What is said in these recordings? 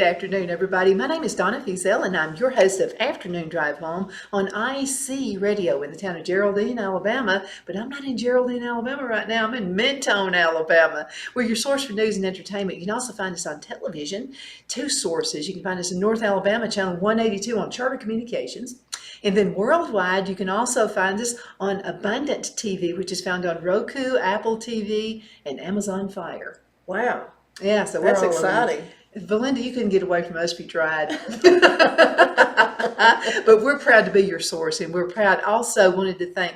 afternoon, everybody. My name is Donna Fiesel, and I'm your host of Afternoon Drive Home on IC Radio in the town of Geraldine, Alabama. But I'm not in Geraldine, Alabama right now. I'm in Mentone, Alabama. We're your source for news and entertainment. You can also find us on television, two sources. You can find us in North Alabama, channel 182 on Charter Communications. And then worldwide, you can also find us on Abundant TV, which is found on Roku, Apple TV, and Amazon Fire. Wow. Yeah, so That's we're all exciting. over. Valinda, you couldn't get away from us if you tried. But we're proud to be your source, and we're proud. Also wanted to thank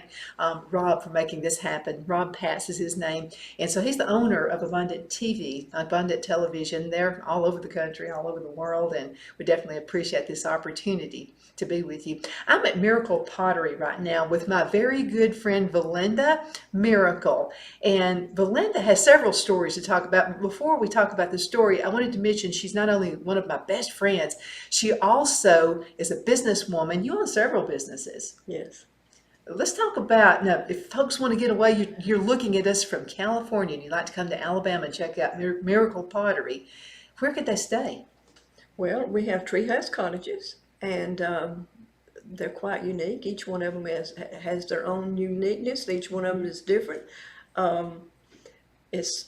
Rob for making this happen. Rob Patz is his name, and so he's the owner of Abundant TV, Abundant Television. They're all over the country, all over the world, and we definitely appreciate this opportunity to be with you. I'm at Miracle Pottery right now with my very good friend Valinda Miracle, and Valinda has several stories to talk about. But before we talk about the story, I wanted to mention she's not only one of my best friends, she also is a businesswoman. You own several businesses. Yes. Let's talk about, now, if folks want to get away, you're looking at us from California and you'd like to come to Alabama and check out Miracle Pottery, where could they stay? Well, we have treehouse cottages, and they're quite unique. Each one of them has their own uniqueness. Each one of them is different. It's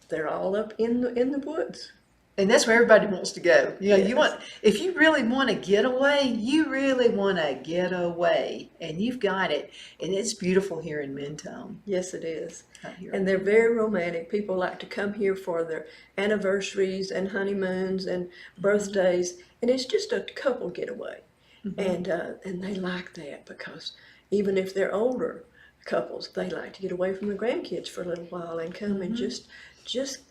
they're all up in the woods. And that's where everybody wants to go. You know, Yes. if you really want to get away, you really want to get away, and you've got it. And it's beautiful here in Mentone. Yes, it is. Out here. And they're very romantic. People like to come here for their anniversaries and honeymoons and birthdays, and it's just a couple getaway. And they like that because even if they're older couples, they like to get away from the grandkids for a little while and come and just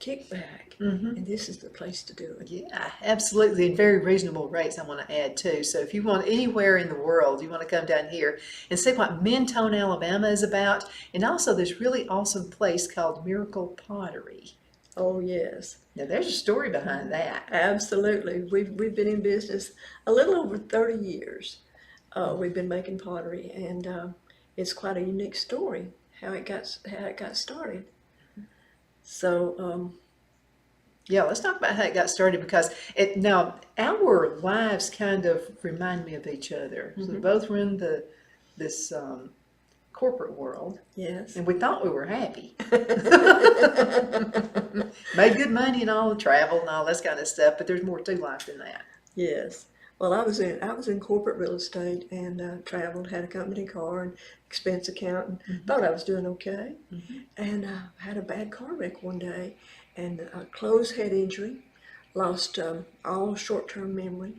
kick back. And this is the place to do it. Yeah, absolutely, and very reasonable rates, I want to add too. So if you want anywhere in the world, you want to come down here and see what Mentone, Alabama is about, and also this really awesome place called Miracle Pottery. Oh, yes. Now there's a story behind that. Absolutely. We've been in business a little over 30 years. We've been making pottery, and it's quite a unique story how it got started. So Yeah, let's talk about how it got started, because now our lives kind of remind me of each other. So both were in this corporate world, yes. and we thought we were happy. Made good money and all the travel and all that kind of stuff, but there's more to life than that. Yes. Well, I was in corporate real estate and traveled, had a company car and expense account, and thought I was doing okay. And had a bad car wreck one day, and a closed head injury, lost all short-term memory.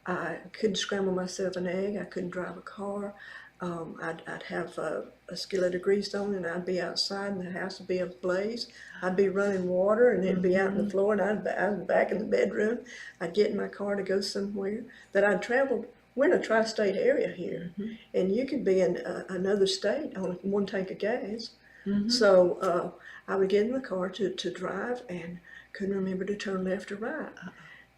I couldn't scramble myself an egg. I couldn't drive a car. I'd have a skillet of grease on, and I'd be outside, and the house would be ablaze. I'd be running water, and it'd be out on the floor, and I'd be back in the bedroom. I'd get in my car to go somewhere that I'd traveled. We're in a tri-state area here, and you could be in another state on one tank of gas. So I would get in the car to drive, and couldn't remember to turn left or right.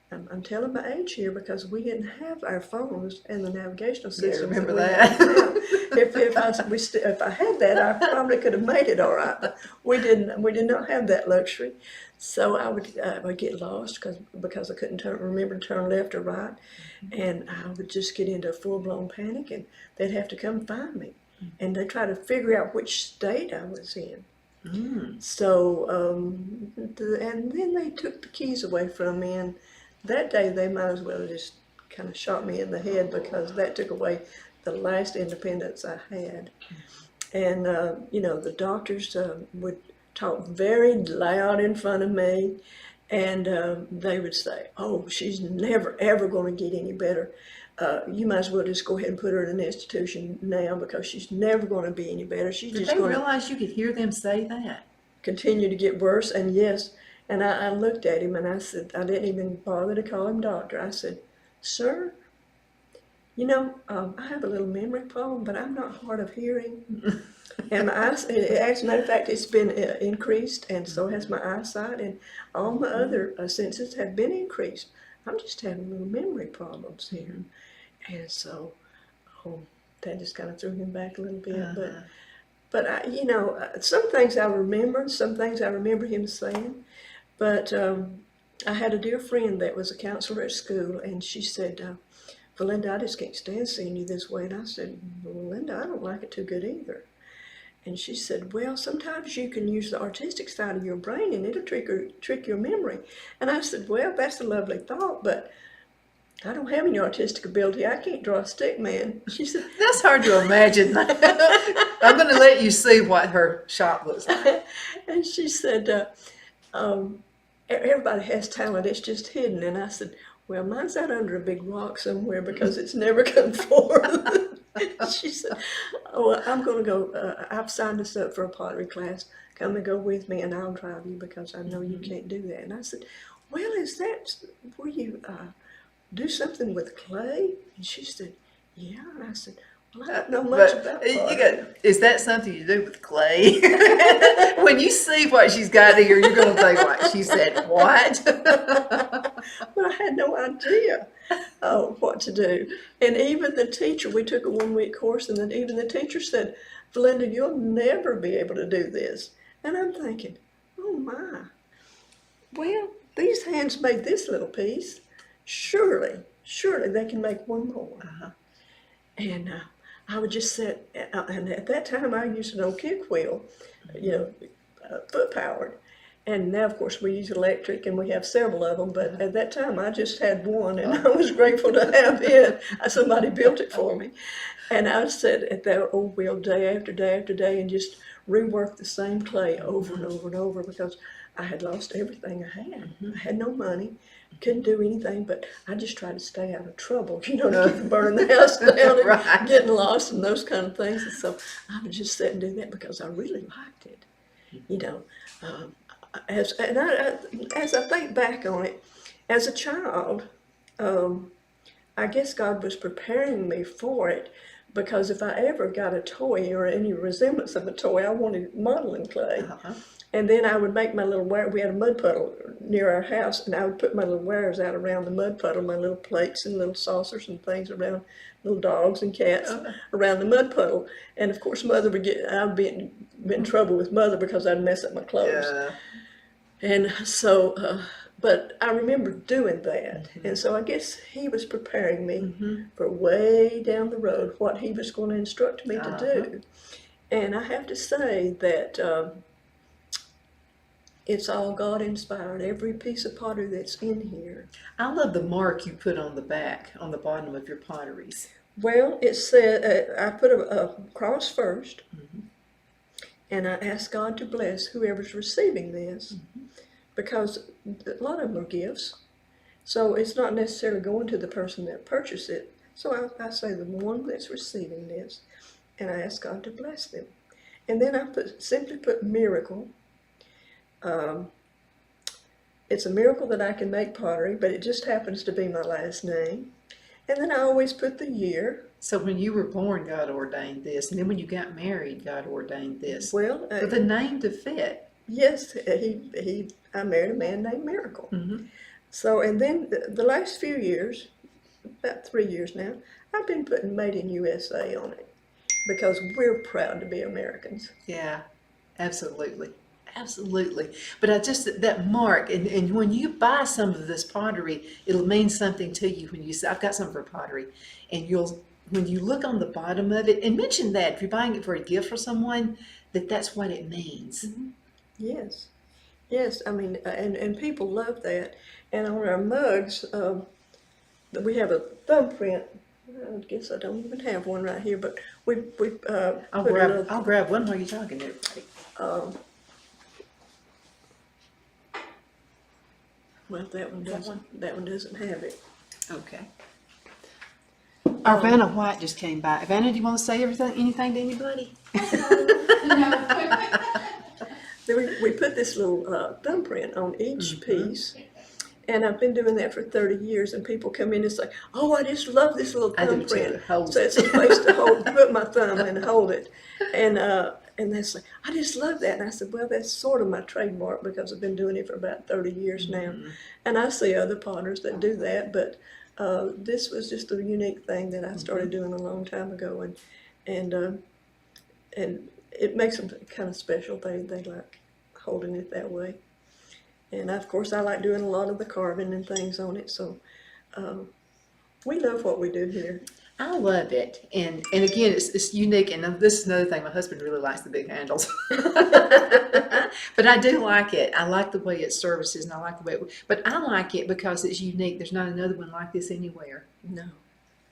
I'm telling my age here because we didn't have our phones and the navigational systems. remember we that. have now. If I had that, I probably could have made it all right. But we didn't. We did not have that luxury. So I would get lost because I couldn't remember to turn left or right, and I would just get into a full-blown panic, and they'd have to come find me, and they'd try to figure out which state I was in. So and then they took the keys away from me, and that day they might as well just kind of shot me in the head because that took away the last independence I had. And the doctors would talk very loud in front of me, and they would say, "Oh, she's never ever going to get any better. You might as well just go ahead and put her in an institution now because she's never going to be any better. She's Did just they going to realize you could hear them say that? continue to get worse." And yes, and I looked at him and I said, I didn't even bother to call him doctor. I said, "Sir, I have a little memory problem, but I'm not hard of hearing." And my eyes, as a matter of fact, it's been increased, and so has my eyesight, and all my other senses have been increased. I'm just having little memory problems here. And so that just kind of threw him back a little bit. But some things I remember, some things I remember him saying. But I had a dear friend that was a counselor at school, and she said, Valinda, I just can't stand seeing you this way. And I said, well, Linda, I don't like it too good either. And she said, well, sometimes you can use the artistic side of your brain and it'll trick your memory. And I said, well, that's a lovely thought, but I don't have any artistic ability. I can't draw a stick man. She said, That's hard to imagine. I'm going to let you see what her shop looks like. and she said, everybody has talent. It's just hidden. And I said, well, mine's out under a big rock somewhere because it's never come forth. She said, oh, I'm going to go. I've signed us up for a pottery class. Come and go with me, and I'll drive you because I know you can't do that. And I said, well, is that where you do something with clay? And she said, yeah. And I said, well, I don't know much about pottery. Is that something you do with clay? When you see what she's got here, you're going to think like, she said, what? But I had no idea what to do. And even the teacher, we took a 1-week course, and then even the teacher said, Valinda, you'll never be able to do this. And I'm thinking, oh my, well, these hands made this little piece. Surely they can make one more. And I would just sit, and at that time I used an old kick wheel, foot powered. And now, of course, we use electric, and we have several of them. But at that time, I just had one, and I was grateful to have it. Somebody built it for me. And I would sit at that old wheel day after day after day and just rework the same clay over and over and over because I had lost everything I had. I had no money, couldn't do anything, but I just tried to stay out of trouble, to keep from burning the house down and Right. getting lost and those kind of things. And so I would just sit and do that because I really liked it, As I think back on it, as a child, I guess God was preparing me for it because if I ever got a toy or any resemblance of a toy, I wanted modeling clay. And then I would make my little wire. We had a mud puddle near our house, and I would put my little wires out around the mud puddle, my little plates and little saucers and things around, little dogs and cats around the mud puddle. And of course, I'd be in trouble with Mother because I'd mess up my clothes. Yeah. And so, but I remember doing that. And so I guess he was preparing me for way down the road what he was going to instruct me to do. And I have to say that it's all God inspired, every piece of pottery that's in here. I love the mark you put on the back, on the bottom of your potteries. Well, it said, I put a cross first, and I asked God to bless whoever's receiving this, because a lot of them are gifts. So it's not necessarily going to the person that purchased it. So I say the one that's receiving this, and I ask God to bless them. And then I simply put miracle. It's a miracle that I can make pottery, but it just happens to be my last name. And then I always put the year. So when you were born, God ordained this, and then when you got married, God ordained this. Well, for the name to fit. Yes, I married a man named Miracle. So, and then the last few years, about 3 years now, I've been putting Made in USA on it because we're proud to be Americans. Yeah, absolutely. Absolutely. But that mark, and when you buy some of this pottery, it'll mean something to you when you say, I've got some for pottery. And when you look on the bottom of it, and mention that if you're buying it for a gift for someone, that's what it means. Yes. Yes, I mean, and people love that. And on our mugs, we have a thumbprint. I guess I don't even have one right here, but I'll grab one while you're talking to everybody. Well, that one doesn't have it. Okay. Our Vanna White just came by. Vanna, do you want to say anything to anybody? We put this little thumbprint on each piece, and I've been doing that for 30 years, and people come in and say, oh, I just love this little thumbprint. So it's a place to put my thumb and hold it. And they say, I just love that. And I said, well, that's sort of my trademark because I've been doing it for about 30 years now. And I see other potters that do that, but this was just a unique thing that I started doing a long time ago. And it makes them kind of special. They like holding it that way. And of course, I like doing a lot of the carving and things on it. So we love what we do here. I love it, and again, it's unique. And this is another thing. My husband really likes the big handles, but I do like it. I like the way it services, and I like the way. But I like it because it's unique. There's not another one like this anywhere. No.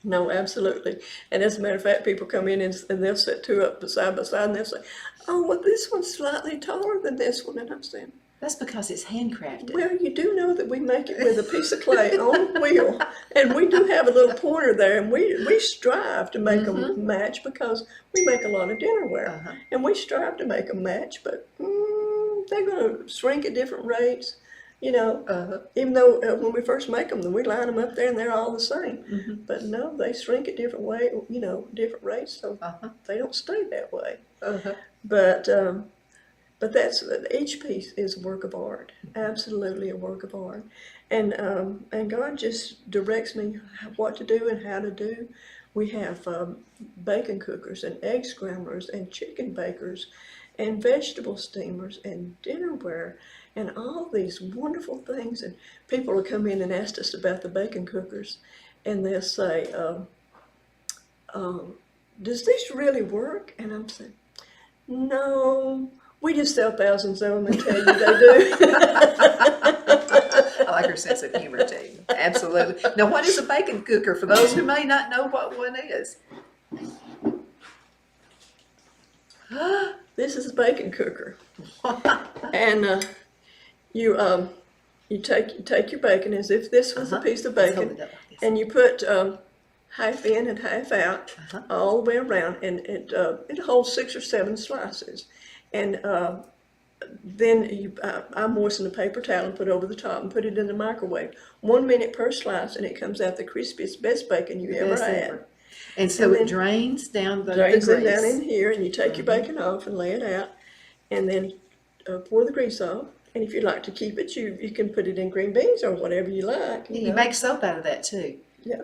No, absolutely. And as a matter of fact, people come in and they'll set two up side by side and they'll say, oh, well, this one's slightly taller than this one. And I'm saying, That's because it's handcrafted. well, you do know that we make it with a piece of clay on a wheel. And we do have a little pointer there. And we strive to make them match because we make a lot of dinnerware. And we strive to make them match, but they're going to shrink at different rates. You know, even though when we first make them, we line them up there and they're all the same. But no, they shrink at different different rates, so they don't stay that way. But that's each piece is a work of art, absolutely a work of art. And God just directs me what to do and how to do. We have bacon cookers and egg scramblers and chicken bakers and vegetable steamers and dinnerware and all these wonderful things. And people will come in and ask us about the bacon cookers, and they'll say, does this really work? And I'm saying, no, we just sell thousands of them and tell you they do. I like her sense of humor too. Absolutely. Now, what is a bacon cooker for those who may not know what one is? This is a bacon cooker. And you take your bacon as if this was a piece of bacon, and you put half in and half out all the way around, and it holds 6 or 7 slices. And then I moisten the paper towel and put it over the top and put it in the microwave. 1 minute per slice, and it comes out the crispiest, best bacon you ever had. And so it drains down the grease. It down in here, and you take your bacon off and lay it out, and then pour the grease off. And if you'd like to keep it, you can put it in green beans or whatever you like. You make soap out of that too. Yeah.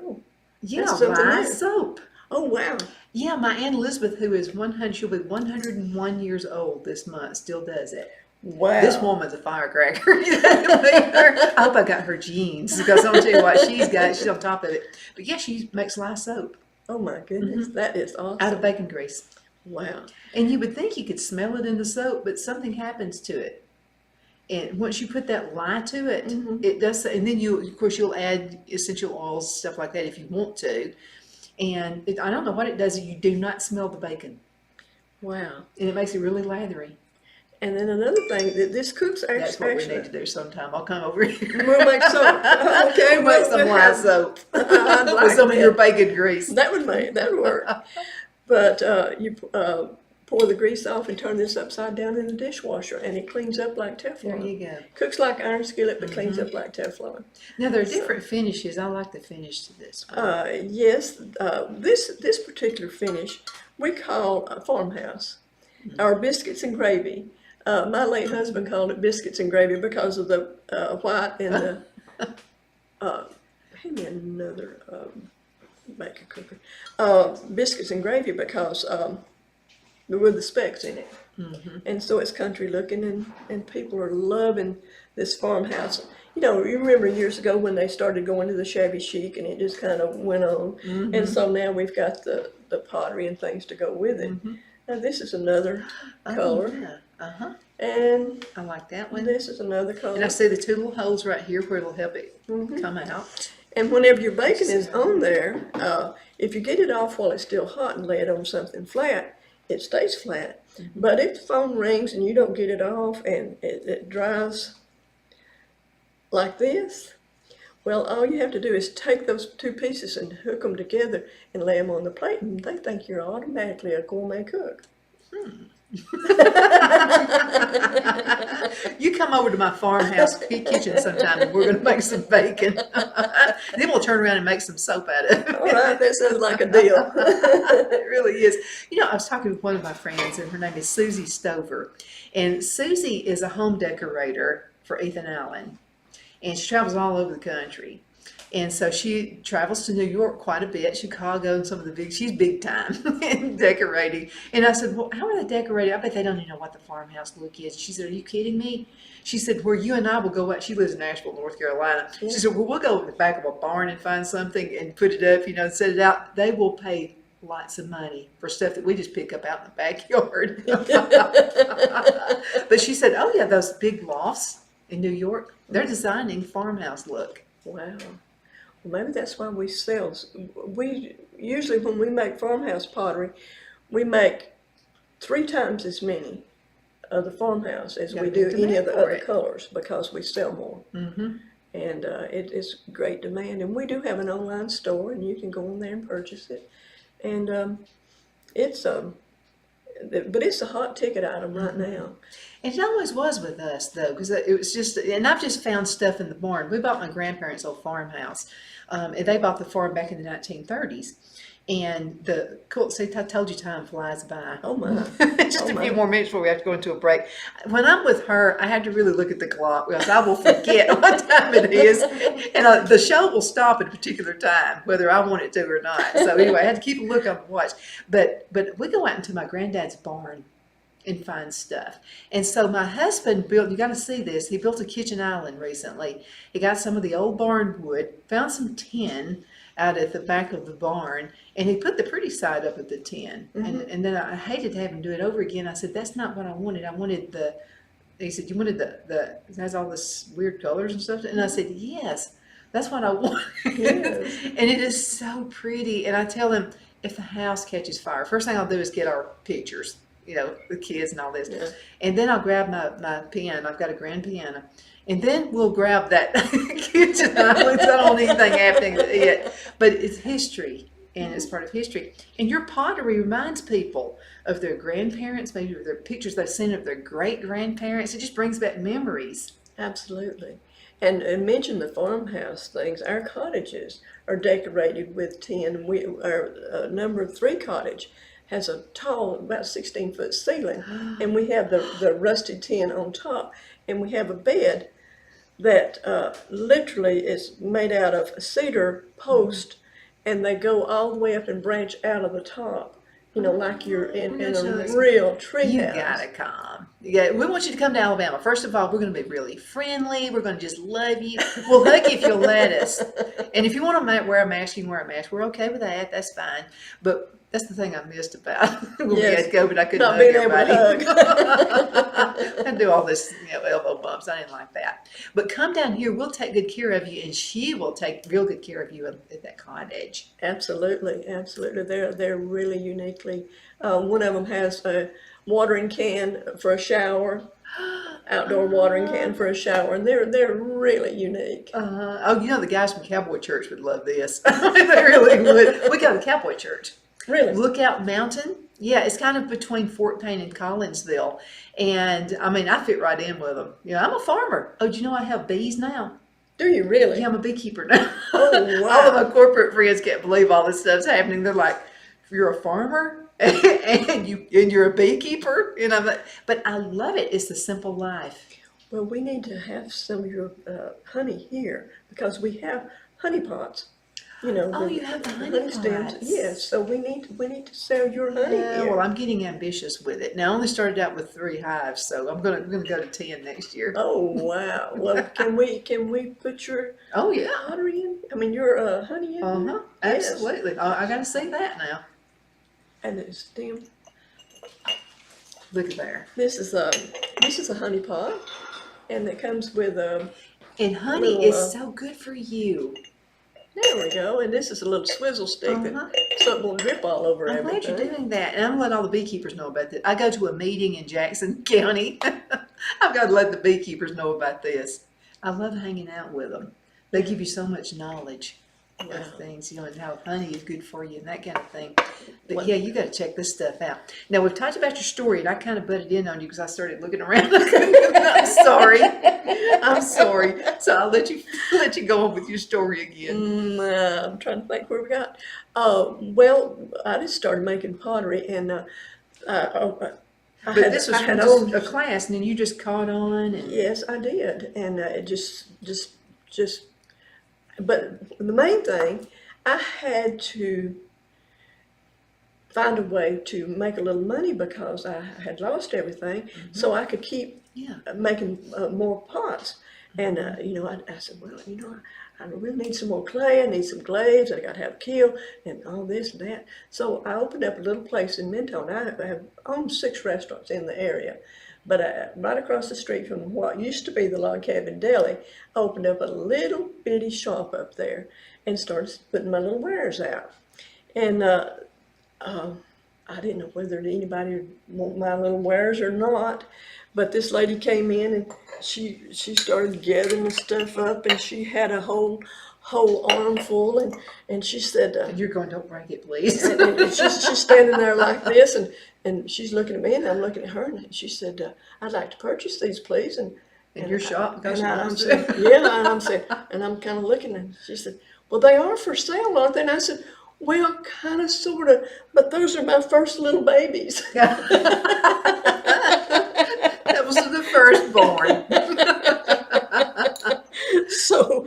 Yeah, lye soap. Oh, wow. Yeah, my Aunt Elizabeth, who is 100, she'll be 101 years old this month, still does it. Wow. This woman's a firecracker. I hope I got her genes, because I'm going to tell you what she's got. She's on top of it. But yeah, she makes lye soap. Oh, my goodness. That is awesome. Out of bacon grease. Wow. And you would think you could smell it in the soap, but something happens to it. And once you put that lye to it, it does. And then of course, you'll add essential oils, stuff like that, if you want to. And I don't know what it does. You do not smell the bacon. Wow. And it makes it really lathery. And then another thing that this cooks actually. That's what we need to do sometime. I'll come over here. We'll make soap. Okay, we'll make some lye soap with some of your bacon grease. That would work. But you pour the grease off and turn this upside down in the dishwasher, and it cleans up like Teflon. There you go. Cooks like iron skillet, but cleans up like Teflon. Now, there are different finishes. I like the finish to this one. Yes, this particular finish we call a farmhouse, or biscuits and gravy. My late husband called it biscuits and gravy because of the white and the, hand me another bacon cooker. Biscuits and gravy because with the specks in it. And so it's country looking, and people are loving this farmhouse. You know, you remember years ago when they started going to the shabby chic, and it just kind of went on. And so now we've got the pottery and things to go with it. Now this is another color. Yeah. And I like that one. This is another color. And I see the 2 little holes right here where it'll help it come out. And whenever your bacon is on there, if you get it off while it's still hot and lay it on something flat, it stays flat. But if the phone rings and you don't get it off and it dries like this, well, all you have to do is take those 2 pieces and hook them together and lay them on the plate, and they think you're automatically a gourmet cook. You come over to my farmhouse kitchen sometime, and we're going to make some bacon. Then we'll turn around and make some soap out of it. All right, that sounds like a deal. It really is. You know, I was talking with one of my friends, and her name is Susie Stover. And Susie is a home decorator for Ethan Allen. And she travels all over the country. And so she travels to New York quite a bit, Chicago, and some of the she's big time in decorating. And I said, well, how are they decorating? I bet they don't even know what the farmhouse look is. She said, are you kidding me? She said, where you and I will go out, she lives in Nashville, North Carolina. She Yeah. said, well, we'll go in the back of a barn and find something and put it up, and set it out. They will pay lots of money for stuff that we just pick up out in the backyard. But she said, oh yeah, those big lofts in New York, they're designing farmhouse look. Wow. Well, maybe that's why we sell. We usually, when we make farmhouse pottery, we make 3 times as many of the farmhouse as we do any of the other colors, because we sell more. Mm-hmm. And it is great demand. And we do have an online store, and you can go on there and purchase it. And it's but it's a hot ticket item right now. And it always was with us, though, because it was just, and I've just found stuff in the barn. We bought my grandparents' old farmhouse, and they bought the farm back in the 1930s. And the cool, see, I told you time flies by. Oh my. Just a few more minutes before we have to go into a break. When I'm with her, I have to really look at the clock, because I will forget what time it is. And the show will stop at a particular time, whether I want it to or not. So anyway, I had to keep a look on the watch. But we go out into my granddad's barn and find stuff. And so my husband built, you got to see this, he built a kitchen island recently. He got some of the old barn wood, found some tin out at the back of the barn, and he put the pretty side up at the tin. And then I hated to have him do it over again. I said, that's not what I wanted. I wanted he said, you wanted it has all this weird colors and stuff? And I said, yes, that's what I wanted. Yes. And it is so pretty. And I tell him, if the house catches fire, first thing I'll do is get our pictures, the kids and all this. Yeah. And then I'll grab my piano. I've got a grand piano. And then we'll grab that kitchen island. I don't want anything happening yet. But it's history, and it's part of history. And your pottery reminds people of their grandparents, maybe of their pictures they've seen of their great-grandparents. It just brings back memories. Absolutely. And mention the farmhouse things. Our cottages are decorated with tin. Our number 3 cottage has a tall, about 16-foot ceiling, and we have the rusted tin on top, and we have a bed that literally is made out of a cedar post, and they go all the way up and branch out of the top, like you're in a real tree You house. gotta come. Yeah, we want you to come to Alabama. First of all, we're going to be really friendly. We're going to just love you. We'll hug you if you'll let us. And if you want to wear a mask, you can wear a mask. We're okay with that. That's fine. But that's the thing I missed about when we had COVID. I couldn't Not hug being everybody. able to hug. And do all this, elbow bumps. I didn't like that. But come down here. We'll take good care of you, and she will take real good care of you at that cottage. Absolutely, absolutely. They're really uniquely. One of them has a watering can for a shower, outdoor watering can for a shower, and they're really unique. The guys from Cowboy Church would love this. They really would. We go to Cowboy Church. Really? Lookout Mountain. Yeah, it's kind of between Fort Payne and Collinsville. And I fit right in with them. I'm a farmer. Oh, do you know I have bees now? Do you really? Yeah, I'm a beekeeper now. Oh, wow. All of my corporate friends can't believe all this stuff's happening. They're like, you're a farmer and you're a beekeeper? But I love it. It's the simple life. Well, we need to have some of your honey here, because we have honey pots. You have the honey stems. pots. Yes, so we need to sell your honey here. Well, I'm getting ambitious with it. Now, I only started out with 3 hives, so we're gonna go to 10 next year. Oh wow! Well, can we put your pottery in? Your honey in? Uh-huh. Yes. Absolutely. I got to see that now. And the stem. Look at there. This is a honey pot, and it comes with And honey is so good for you. There we go. And this is a little swizzle stick so it won't drip all over I'm everything. glad you're doing that. And I'm going to let all the beekeepers know about this. I go to a meeting in Jackson County. I've got to let the beekeepers know about this. I love hanging out with them. They give you so much knowledge of things, and how honey is good for you and that kind of thing. But yeah, you got to check this stuff out. Now, we've talked about your story, and I kind of butted in on you because I started looking around. I'm sorry. So I'll let you go on with your story again. I'm trying to think where we got. Well, I just started making pottery, and But this was from just a class, and then you just caught on. And yes, I did, and it just But the main thing, I had to find a way to make a little money because I had lost everything, so I could keep Yeah. making more pots. And I said, well, I really need some more clay. I need some glaze. I got to have a kiln and all this and that. So I opened up a little place in Mentone. I have owned 6 restaurants in the area, but right across the street from what used to be the Log Cabin Deli, I opened up a little bitty shop up there and started putting my little wares out. And I didn't know whether anybody would want my little wares or not, but this lady came in and she started gathering the stuff up, and she had a whole armful, and she said, And you're going, don't break it, please. and she's standing there like this, and she's looking at me, and I'm looking at her, and she said, I'd like to purchase these, please, In your shop, because and she I'm wants saying, to. yeah, and I'm saying, and I'm kind of looking, and she said, well, they are for sale, aren't they? And I said, well, kind of, sort of, but those are my first little babies. That was the firstborn. So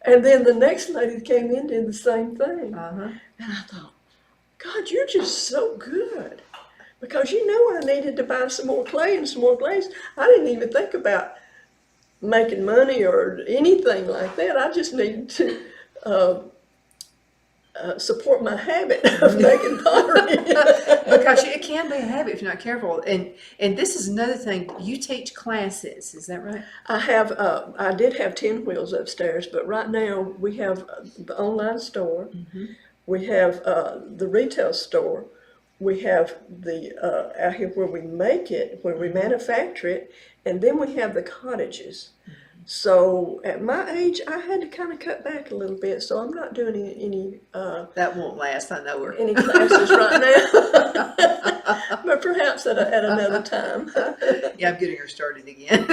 and then the next lady came in did the same thing. Uh-huh. And I thought, God, you're just so good. Because I needed to buy some more clay and some more glaze. I didn't even think about making money or anything like that. I just needed to support my habit of making pottery. Because it can be a habit if you're not careful. And this is another thing. You teach classes, is that right? I did have 10 wheels upstairs, but right now we have the online store. We have the retail store. We have the out here where we make it, where we manufacture it, and then we have the cottages. So at my age, I had to kind of cut back a little bit. So I'm not doing any That won't last, I know her. any classes right now, but perhaps at another time. Yeah, I'm getting her started again.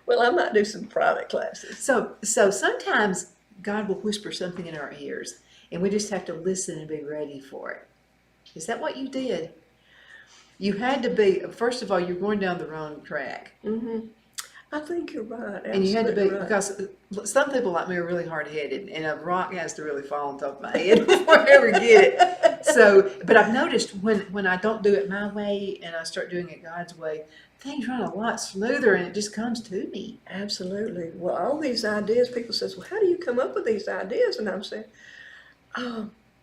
Well, I might do some private classes. So sometimes God will whisper something in our ears, and we just have to listen and be ready for it. Is that what you did? You had to be, first of all, you're going down the wrong track. I think you're right. And you had to be, Absolutely right. because some people like me are really hard-headed, and a rock has to really fall on top of my head before I ever get it. So, but I've noticed when I don't do it my way and I start doing it God's way, things run a lot smoother and it just comes to me. Absolutely. Well, all these ideas, people says, well, how do you come up with these ideas? And I'm saying,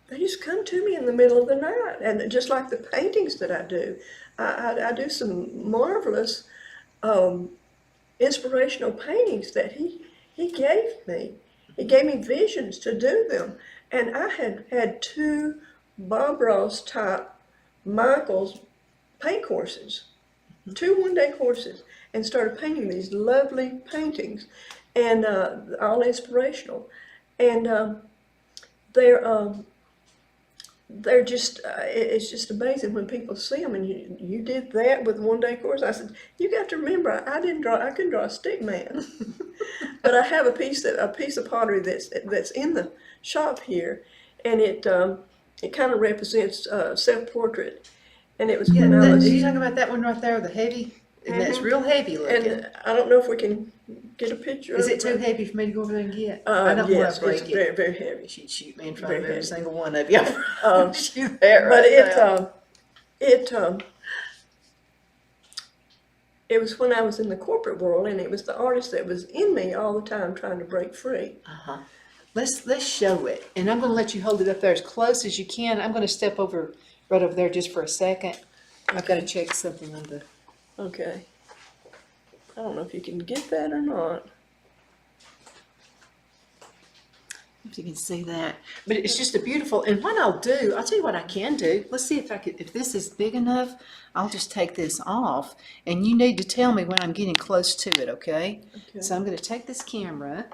they just come to me in the middle of the night. And just like the paintings that I do, I do some marvelous inspirational paintings that he gave me. He gave me visions to do them. And I had 2 Bob Ross type Michael's paint courses, 2 one-day courses, and started painting these lovely paintings, and all inspirational. And they're just, it's just amazing when people see them, and you did that with one-day course. I said, you got to remember, I couldn't draw a stick man. But I have a piece of pottery that's in the shop here, and it kind of represents self-portrait. And it was when I was... Are you talking about that one right there, the heavy? And that's real heavy looking. And I don't know if we can get a picture Is of it too heavy for me to go over there and get? I don't yes, want to break it's it. very, very heavy. She'd shoot me in front Very of every heavy. single one of you. Shoot But that right it was when I was in the corporate world, and it was the artist that was in me all the time trying to break free. Uh-huh. Let's show it. And I'm going to let you hold it up there as close as you can. I'm going to step right over there just for a second. I've got to check something on the... Okay. I don't know if you can get that or not. If you can see that. But it's just a beautiful, and what I'll do, I'll tell you what I can do. Let's see if this is big enough, I'll just take this off. And you need to tell me when I'm getting close to it, okay? Okay. So I'm going to take this camera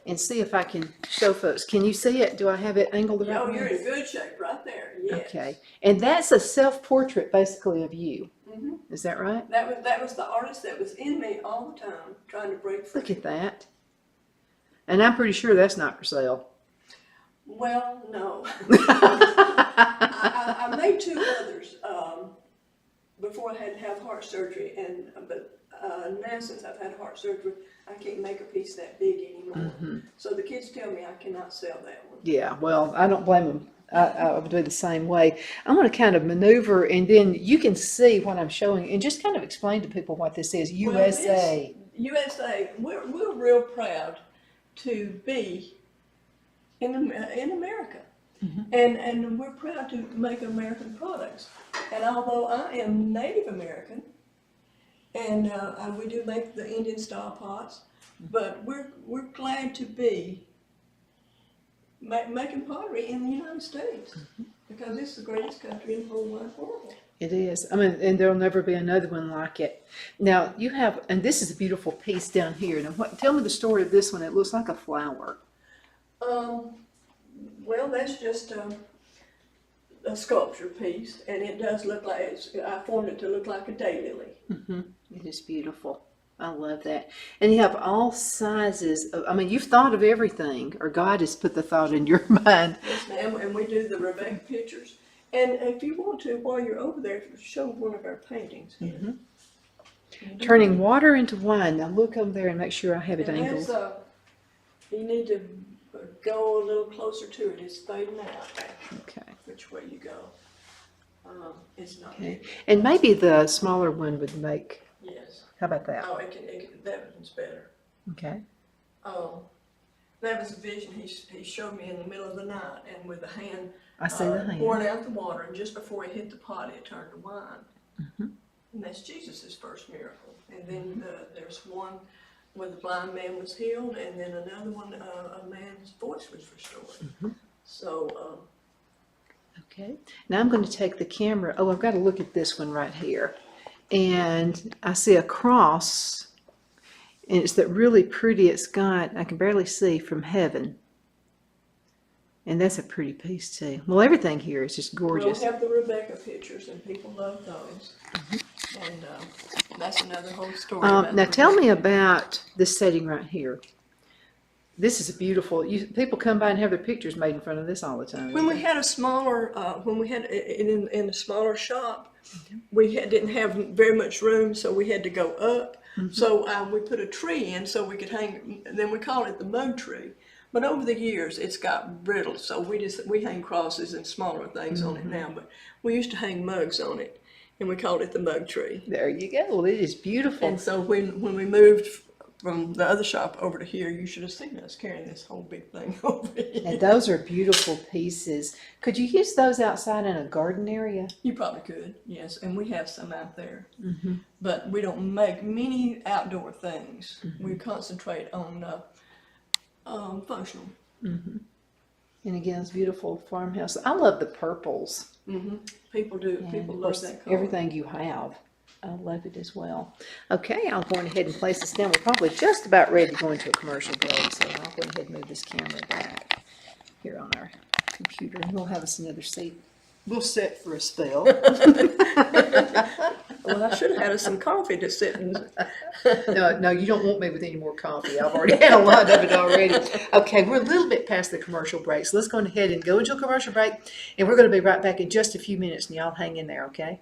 and see if I can show folks. Can you see it? Do I have it angled the right way? You're in good shape right there. Yes. Okay. And that's a self-portrait basically of you. Is that right? That was the artist that was in me all the time trying to break free. Look at that. And I'm pretty sure that's not for sale. Well, no. I made 2 others before I had to have heart surgery, but now since I've had heart surgery, I can't make a piece that big anymore. So the kids tell me I cannot sell that one. Yeah, well, I don't blame them. I would do the same way. I'm going to kind of maneuver, and then you can see what I'm showing, and just kind of explain to people what this is. USA. USA, we're real proud to be in America. And we're proud to make American products. And although I am Native American, and we do make the Indian style pots, but we're glad to be making pottery in the United States, because it's the greatest country in the whole wide world. It is. I mean, and there'll never be another one like it. Now you have, and this is a beautiful piece down here. Now, tell me the story of this one. It looks like a flower. Well, that's just a sculpture piece, and it does look like I formed it to look like a daylily. It is beautiful. I love that. And you have all sizes. I mean, you've thought of everything, or God has put the thought in your mind. Yes, ma'am, and we do the Rebecca pictures. And if you want to, while you're over there, show one of our paintings here. Turning water into wine. Now look over there and make sure I have it angled. You need to go a little closer to it. It's fading out. Okay. Which way you go? It's not. Okay. And maybe the smaller one would make. Yes. How about that? Oh, that one's better. Okay. Oh, that was a vision he showed me in the middle of the night, and with the hand, I see the hand. pouring out the water, and just before he hit the pot, it turned to wine. And that's Jesus' first miracle. And then there's one where the blind man was healed, and then another one, a man's voice was restored. So. Okay. Now I'm going to take the camera. Oh, I've got to look at this one right here. And I see a cross, and it's that really pretty, it's got, I can barely see, from heaven. And that's a pretty piece too. Well, everything here is just gorgeous. We'll have the Rebecca pictures, and people love those. And that's another whole story. Now tell me about this setting right here. This is a beautiful, people come by and have their pictures made in front of this all the time. When we had a smaller, when we had in a smaller shop, we didn't have very much room, so we had to go up. So we put a tree in so we could hang. Then we call it the mug tree. But over the years, it's got brittle, so we hang crosses and smaller things on it now. But we used to hang mugs on it, and we called it the mug tree. There you go. Well, it is beautiful. And so when we moved from the other shop over to here, you should have seen us carrying this whole big thing over here. And those are beautiful pieces. Could you use those outside in a garden area? You probably could, yes. And we have some out there. But we don't make many outdoor things. We concentrate on functional. And again, it's beautiful farmhouse. I love the purples. People do. And People of love course, that color. everything you have. I love it as well. Okay, I'll go ahead and place this down. We're probably just about ready to go into a commercial break, so I'll go ahead and move this camera back here on our computer, and we'll have us another seat. We'll sit for a spell. Well, I should have had us some coffee to sit and. No, you don't want me with any more coffee. I've already had a lot of it already. Okay, we're a little bit past the commercial break, so let's go ahead and go into a commercial break, and we're going to be right back in just a few minutes, and y'all hang in there, okay?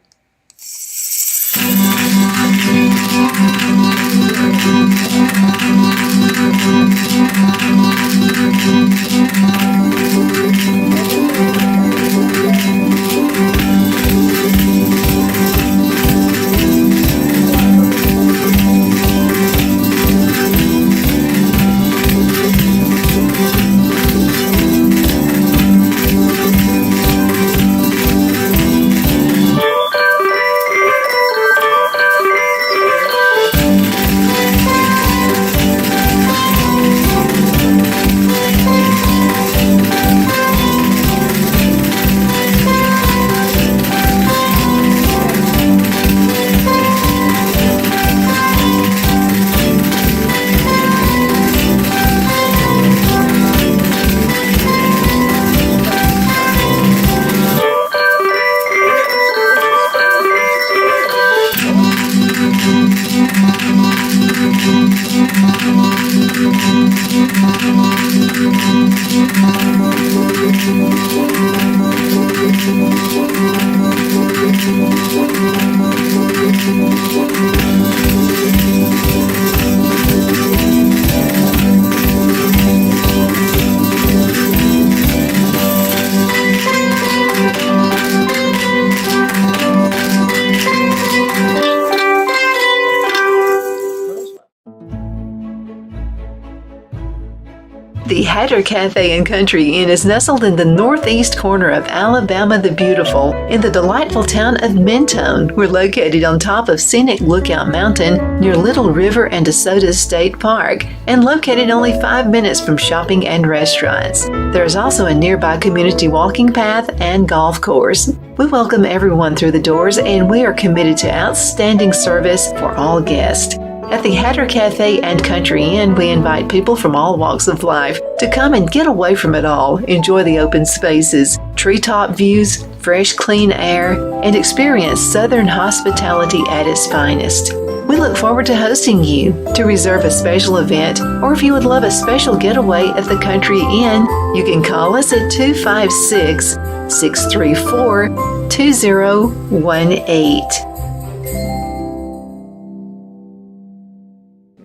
Hatter Cafe and Country Inn is nestled in the northeast corner of Alabama the Beautiful in the delightful town of Mentone. We're located on top of scenic Lookout Mountain near Little River and DeSoto State Park and located only 5 minutes from shopping and restaurants. There is also a nearby community walking path and golf course. We welcome everyone through the doors and we are committed to outstanding service for all guests. At the Hatter Cafe and Country Inn, we invite people from all walks of life to come and get away from it all, enjoy the open spaces, treetop views, fresh, clean air, and experience Southern hospitality at its finest. We look forward to hosting you. To reserve a special event, or if you would love a special getaway at the Country Inn, you can call us at 256-634-2018.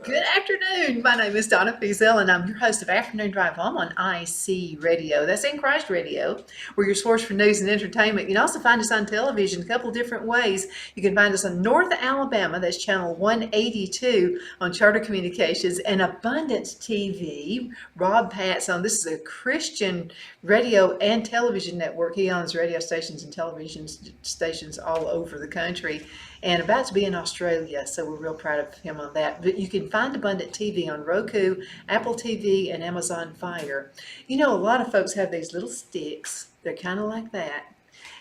Good afternoon. My name is Donna Fiesel, and I'm your host of Afternoon Drive Home on IC Radio. That's in Christ Radio. We're your source for news and entertainment. You can also find us on television a couple different ways. You can find us on North Alabama, that's channel 182 on Charter Communications, and Abundance TV. Rob Pat's on. This is a Christian radio and television network. He owns radio stations and television stations all over the country, and about to be in Australia, so we're real proud of him on that. But you can find Abundant TV on Roku, Apple TV, and Amazon Fire. You know, a lot of folks have these little sticks. They're kind of like that.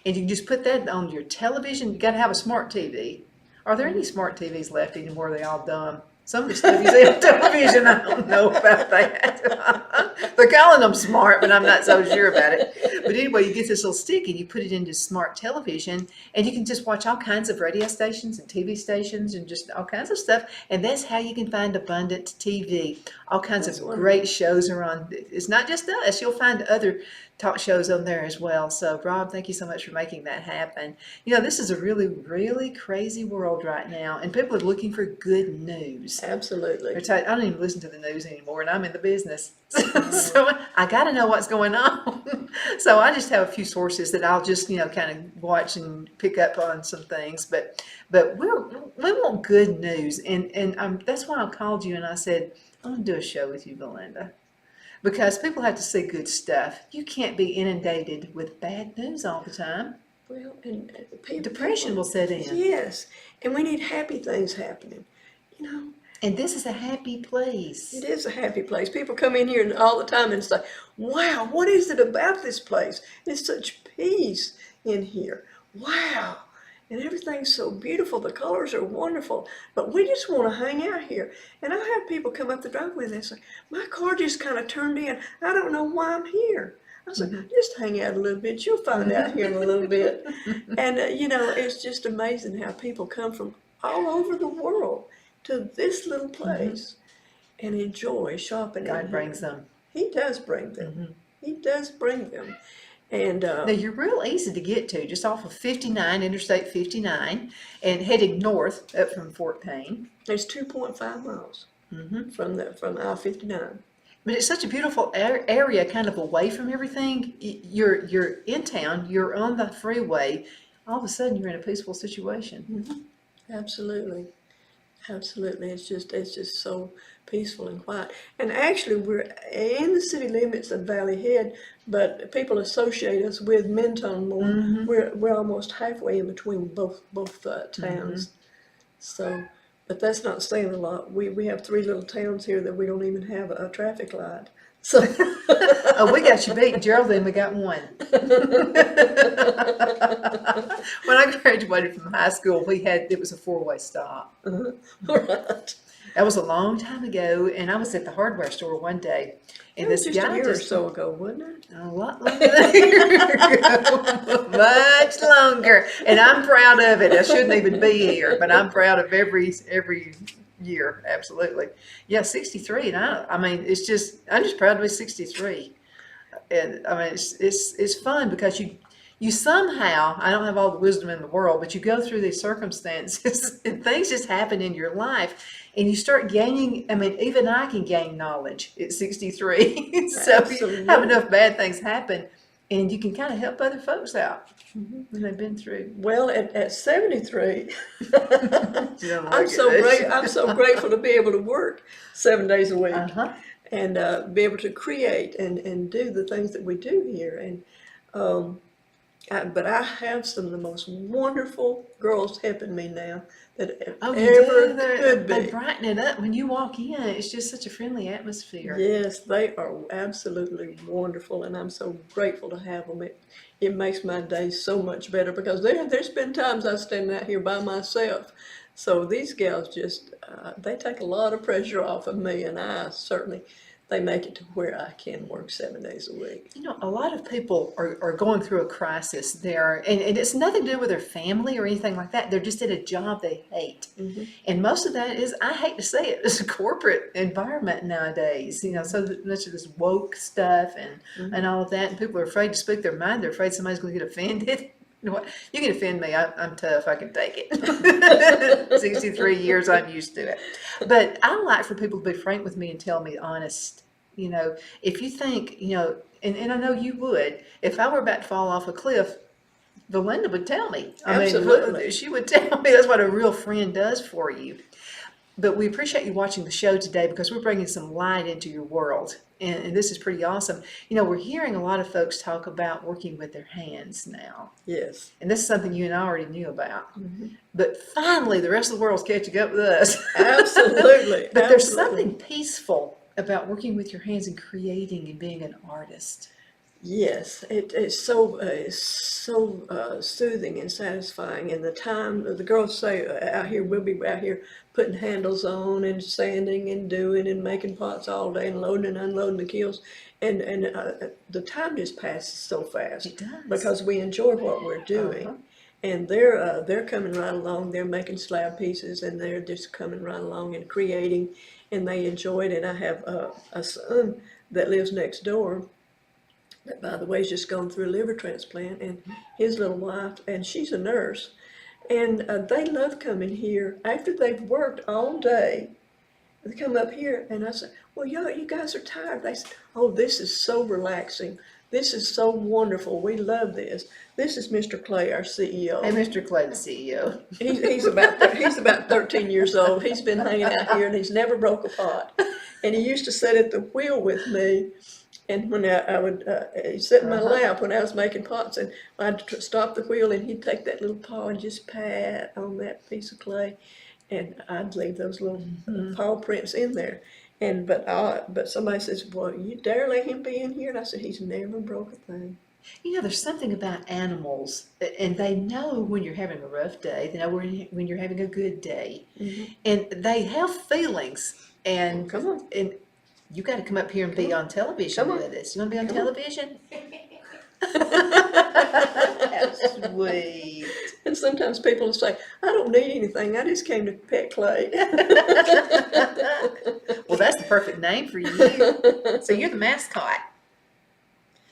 And you can just put that on your television. You got to have a smart TV. Are there any smart TVs left anymore? Are they all dumb? Some of the studies have television. I don't know about that. They're calling them smart, but I'm not so sure about it. But anyway, you get this little stick and you put it into smart television, and you can just watch all kinds of radio stations and TV stations and just all kinds of stuff. And that's how you can find Abundant TV. All kinds of great shows are on. It's not just us. You'll find other talk shows on there as well. So, Rob, thank you so much for making that happen. You know, this is a really, really crazy world right now, and people are looking for good news. Absolutely. I don't even listen to the news anymore, and I'm in the business. So I got to know what's going on. So I just have a few sources that I'll just, kind of watch and pick up on some things. But we want good news, and that's why I called you and I said, I'm going to do a show with you, Valinda. Because people have to see good stuff. You can't be inundated with bad news all the time. Well, and depression will set in. Yes, and we need happy things happening, And this is a happy place. It is a happy place. People come in here all the time and say, wow, what is it about this place? There's such peace in here. Wow. And everything's so beautiful. The colors are wonderful. But we just want to hang out here. And I have people come up the driveway and they say, my car just kind of turned in. I don't know why I'm here. I said, just hang out a little bit. You'll find out here in a little bit. And, it's just amazing how people come from all over the world to this little place and enjoy shopping. God brings them. He does bring them. He does bring them. And now you're real easy to get to, just off of 59, Interstate 59, and heading north up from Fort Payne. There's 2.5 miles from I-59. But it's such a beautiful area, kind of away from everything. You're in town. You're on the freeway. All of a sudden, you're in a peaceful situation. Absolutely. Absolutely. It's just so peaceful and quiet. And actually, we're in the city limits of Valley Head, but people associate us with Mentone more. We're almost halfway in between both towns. So, but that's not saying a lot. We have 3 little towns here that we don't even have a traffic light. So oh, we got you beat. Geraldine, we got one. When I graduated from high school, it was a 4-way stop. Right. That was a long time ago, and I was at the hardware store one day, and That was this just guy a year or so ago, wasn't it? a lot longer than a year ago, much longer, and I'm proud of it. I shouldn't even be here, but I'm proud of every year, absolutely. Yeah, 63, and I'm just proud to be 63, and I mean it's fun because you somehow, I don't have all the wisdom in the world, but you go through these circumstances and things just happen in your life and you start gaining, even I can gain knowledge at 63. So you have enough bad things happen and you can kind of help other folks out when they've been through. Well, at 73, I'm I'm so grateful to be able to work 7 days a week. and be able to create and do the things that we do here. And but I have some of the most wonderful girls helping me now that Oh, you ever do? could They be. brighten it up when you walk in. It's just such a friendly atmosphere. Yes, they are absolutely wonderful, and I'm so grateful to have them. It makes my day so much better because there's been times I stand out here by myself. So these gals just they take a lot of pressure off of me, and I certainly they make it to where I can work 7 days a week. You know, a lot of people are going through a crisis there, and it's nothing to do with their family or anything like that. They're just at a job they hate. Hmm. And most of that is, I hate to say it, it's a corporate environment nowadays. You know, so much of this woke stuff and all of that, and people are afraid to speak their mind. They're afraid somebody's going to get offended. You know what? You can offend me. I'm tough. I can take it. 63 years, I'm used to it. But I like for people to be frank with me and tell me honest. You know, if you think, you know, and I know you would, if I were about to fall off a cliff, Valinda would tell me. I mean, Absolutely. she would tell me. That's what a real friend does for you. But we appreciate you watching the show today because we're bringing some light into your world. And this is pretty awesome. You know, we're hearing a lot of folks talk about working with their hands now. Yes. And this is something you and I already knew about. Hmm. But finally, the rest of the world's catching up with us. Absolutely. But there's Absolutely. something peaceful about working with your hands and creating and being an artist. Yes, it's so soothing and satisfying. And the time the girls say out here, we'll be out here putting handles on and sanding and doing and making pots all day and loading and unloading the keels, and the time just passes so fast It does. because we enjoy what we're doing. Uh-huh. And they're coming right along. They're making slab pieces, and they're just coming right along and creating, and they enjoy it. And I have a son that lives next door that, by the way, has just gone through a liver transplant, and his little wife, and she's a nurse, and they love coming here after they've worked all day. They come up here, and I said, "Well, you guys are tired." They said, "Oh, this is so relaxing. This is so wonderful. We love this. This is Mr. Clay, our CEO. Hey, Mr. Clay, the CEO. He's about 13 years old. He's been hanging out here, and he's never broke a pot. And he used to sit at the wheel with me. And when I would he'd sit in my lap when I was making pots, and I'd stop the wheel, and he'd take that little paw and just pat on that piece of clay, and I'd leave those little paw prints in there. And but somebody says, "Well, you dare let him be in here?" And I said, "He's never broke a thing." You know, there's something about animals, and they know when you're having a rough day. They know when you're having a good day, and they have feelings. And Come on. and you got to come up here and be on television with us. You want to be on television? How sweet. And sometimes people will say, "I don't need anything. I just came to pet Clay." Well, that's the perfect name for you. So you're the mascot.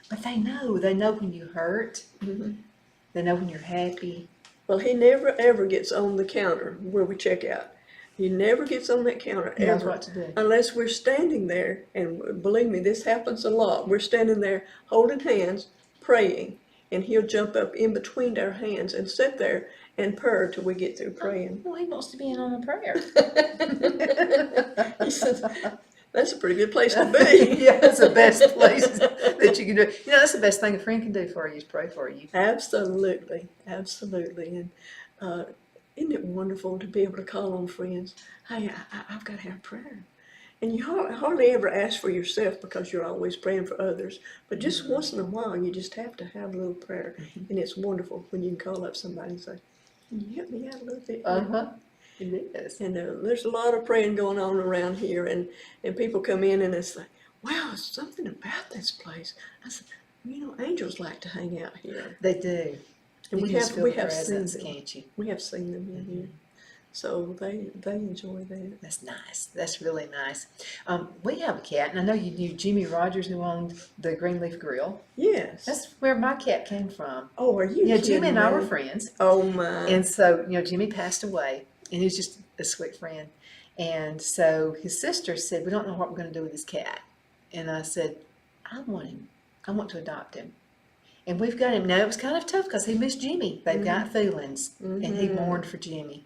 But they know. They know when you hurt. They know when you're happy. Well, he never ever gets on the counter where we check out. He never gets on that counter He knows ever, what to do. unless we're standing there, and believe me, this happens a lot. We're standing there holding hands, praying, and he'll jump up in between our hands and sit there and purr till we get through praying. Well, he wants to be in on a prayer. He says, "That's a pretty good place to be." Yeah, that's the best place that you can do. You know, that's the best thing a friend can do for you is pray for you. Absolutely, absolutely. And isn't it wonderful to be able to call on friends? "Hey, I've got to have prayer." And you hardly ever ask for yourself because you're always praying for others. But just once in a while, you just have to have a little prayer. And it's wonderful when you can call up somebody and say, "Can you help me out a little bit?" It is. And there's a lot of praying going on around here. And people come in and it's like, "Wow, there's something about this place." I said, "You know, angels like to hang out here." They do. And You we can just have feel we the have seen presence, them. can't you? We have seen them in here, so they enjoy that. That's nice. That's really nice. We have a cat, and I know you knew Jimmy Rogers, who owned the Greenleaf Grill. Yes. That's where my cat came from. Oh, are you Yeah, kidding Jimmy and I were me? friends. Oh my. And so, you know, Jimmy passed away, and he was just a sweet friend. And so his sister said, "We don't know what we're going to do with this cat." And I said, "I want him. I want to adopt him." And we've got him. Now, it was kind of tough because he missed Jimmy. They've got feelings, and he mourned for Jimmy.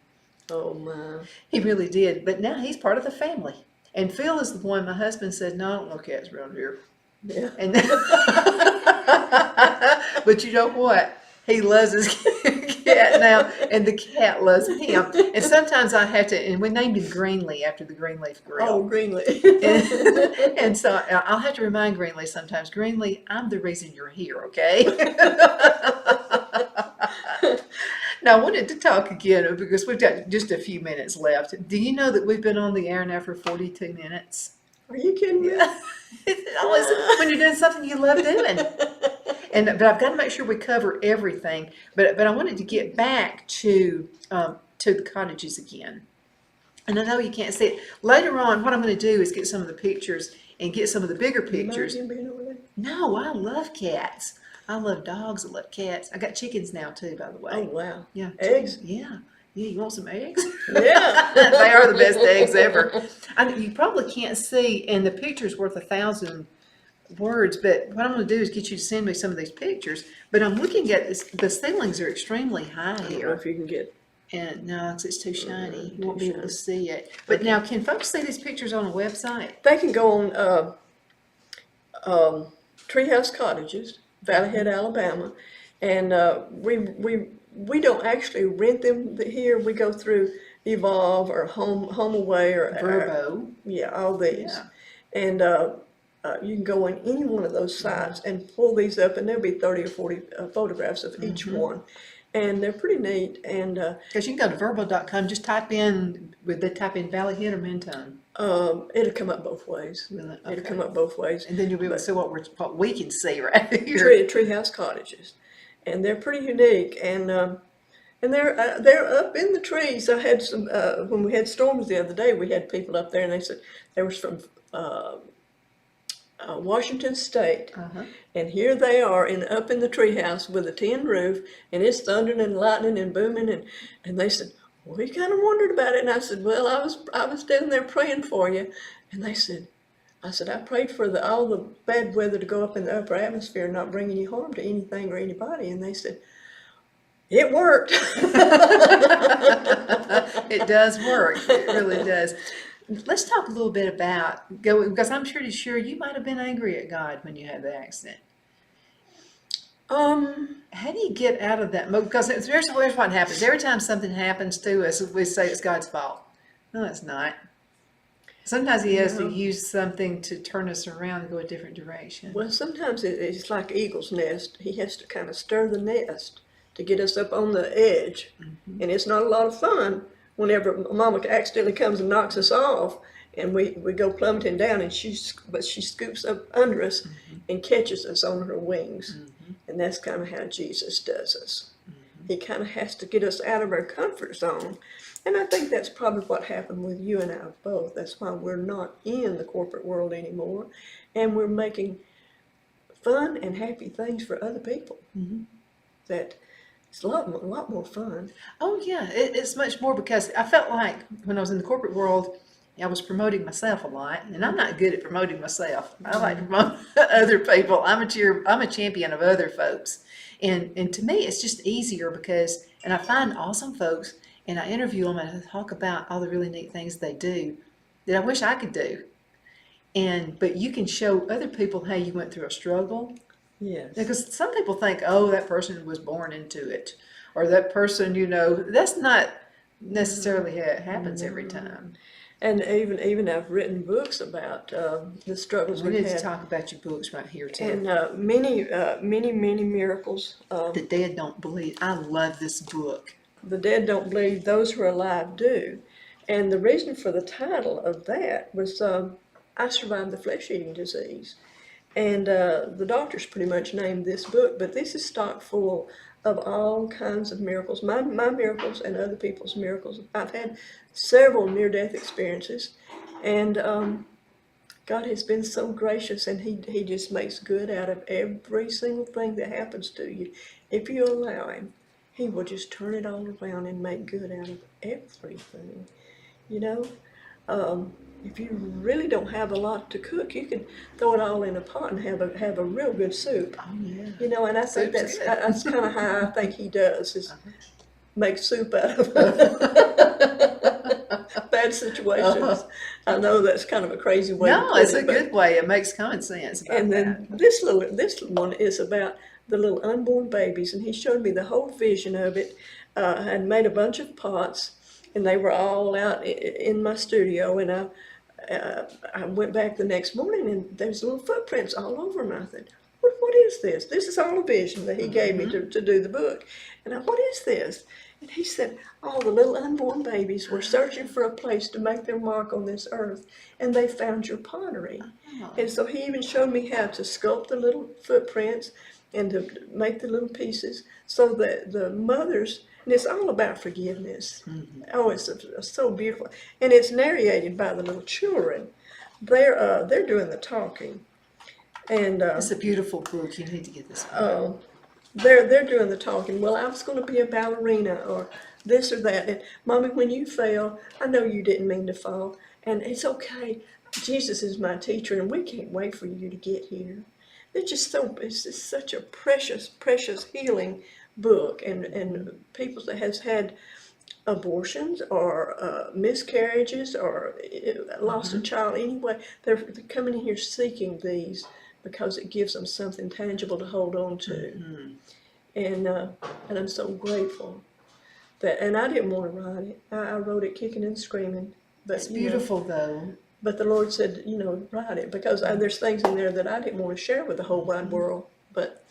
Oh my. He really did. But now he's part of the family. And Phil is the one my husband said, no, I don't know cats around here. Yeah. And but you know what? He loves his cat now, and the cat loves him. And sometimes I have to, and we named him Greenlee after the Greenleaf Oh, Grill. Greenlee. And so I'll have to remind Greenlee sometimes, Greenlee, I'm the reason you're here, okay? Now, I wanted to talk again because we've got just a few minutes left. Do you know that we've been on the air now for 42 minutes? Are you kidding me? It's always when you're doing something you love doing. But I've got to make sure we cover everything. But I wanted to get back to the cottages again. And I know you can't see it. Later on, what I'm going to do is get some of the pictures and get some of the bigger pictures. You mind him being over there? No, I love cats. I love dogs. I love cats. I got chickens now too, by the way. Oh, wow. Yeah. Eggs? Yeah. Yeah, you want some eggs? Yeah. They are the best eggs ever. You probably can't see, and the picture's worth 1,000 words, but what I'm going to do is get you to send me some of these pictures. But I'm looking at this, the ceilings are extremely high I don't know here. if you can get. And no, 'cause it's too shiny. You too won't be able to shiny. see it. But now, can folks see these pictures on a website? They can go on Treehouse Cottages, Valley Head, Alabama, and we don't actually rent them here. We go through Evolve or Home Away or Verbo. yeah, all these, Yeah. and you can go on any one of those sites and pull these up, and there'll be 30 or 40 photographs of each one, and they're pretty neat. And Because you can go to verbo.com, just type in, would they type in Valley Head or Mentone? it'll come up both ways. Really? It'll Okay. come up both ways. And then you'll be able to see what we can see right here. Treehouse Cottages, and they're pretty unique, and they're up in the trees. I had some when we had storms the other day. We had people up there, and they said they was from Washington State, and here they are up in the treehouse with a tin roof, and it's thundering and lightning and booming, and they said, well, we kind of wondered about it, and I said, well, I was down there praying for you, and they said. I said, I prayed for all the bad weather to go up in the upper atmosphere and not bring any harm to anything or anybody. And they said, it worked. It does work. It really does. Let's talk a little bit about, because I'm pretty sure you might have been angry at God when you had the accident. How do you get out of that mode? Because here's what happens. Every time something happens to us, we say it's God's fault. No, it's not. Sometimes he has to use something to turn us around and go a different direction. Well, sometimes it's like eagle's nest. He has to kind of stir the nest to get us up on the edge. And it's not a lot of fun whenever Mama accidentally comes and knocks us off, and we go plummeting down, and she scoops up under us and catches us on her wings. And that's kind of how Jesus does us. He kind of has to get us out of our comfort zone. And I think that's probably what happened with you and I both. That's why we're not in the corporate world anymore. And we're making fun and happy things for other people. That it's a lot more fun. Oh, yeah. It's much more, because I felt like when I was in the corporate world, I was promoting myself a lot. And I'm not good at promoting myself. I like to promote other people. I'm a champion of other folks. And to me, it's just easier because, and I find awesome folks, and I interview them and I talk about all the really neat things they do that I wish I could do. But you can show other people how you went through a struggle. Yes. Because some people think, oh, that person was born into it. Or that person, that's not necessarily how it happens every time. And even I've written books about the struggles We we've need to had. talk about your books right here, too. And many miracles. The Dead Don't Believe. I love this book. The dead don't believe, those who are alive do. And the reason for the title of that was I survived the flesh-eating disease. And the doctors pretty much named this book, but this is stock full of all kinds of miracles, my miracles and other people's miracles. I've had several near-death experiences, and God has been so gracious, and he just makes good out of every single thing that happens to you. If you allow him, he will just turn it all around and make good out of everything. If you really don't have a lot to cook, you can throw it all in a pot and have a real good soup. Oh, yeah. And I think Soup's that's kind of how I think he does, is make soup out of it. bad situations. Uh-huh. I know that's kind of a crazy way to No, put it's a it, but good way. It makes common sense about and that. then this one is about the little unborn babies, and he showed me the whole vision of it. I had made a bunch of pots, and they were all out in my studio, and I went back the next morning, and there's little footprints all over them. I thought, what is this? This is all a vision that he gave me to do the book. And what is this? And he said, all the little unborn babies were searching for a place to make their mark on this earth, and they found your pottery. Oh, And so he even showed me how to sculpt the little footprints and to make the little pieces so that the mothers, and it's all about forgiveness. Oh, it's so beautiful. And it's narrated by the little children. They're doing the talking. And it's a beautiful book. You need to get this one. they're doing the talking. Well, I was going to be a ballerina or this or that. And Mommy, when you fell, I know you didn't mean to fall, and it's okay. Jesus is my teacher, and we can't wait for you to get here. It's just such a precious, precious healing book, and people that has had abortions or miscarriages or lost a child anyway, they're coming in here seeking these because it gives them something tangible to hold on to. And I'm so grateful that, and I didn't want to write it. I wrote it kicking and screaming. But, It's beautiful, though. But the Lord said, write it, because there's things in there that I didn't want to share with the whole wide world, but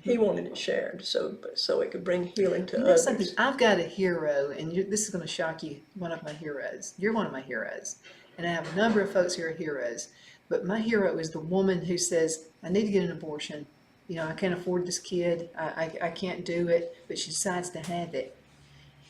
He wanted it shared so it could bring healing to others. Something, I've got a hero, and this is going to shock you, one of my heroes. You're one of my heroes. And I have a number of folks who are heroes. But my hero is the woman who says, I need to get an abortion. I can't afford this kid. I can't do it. But she decides to have it.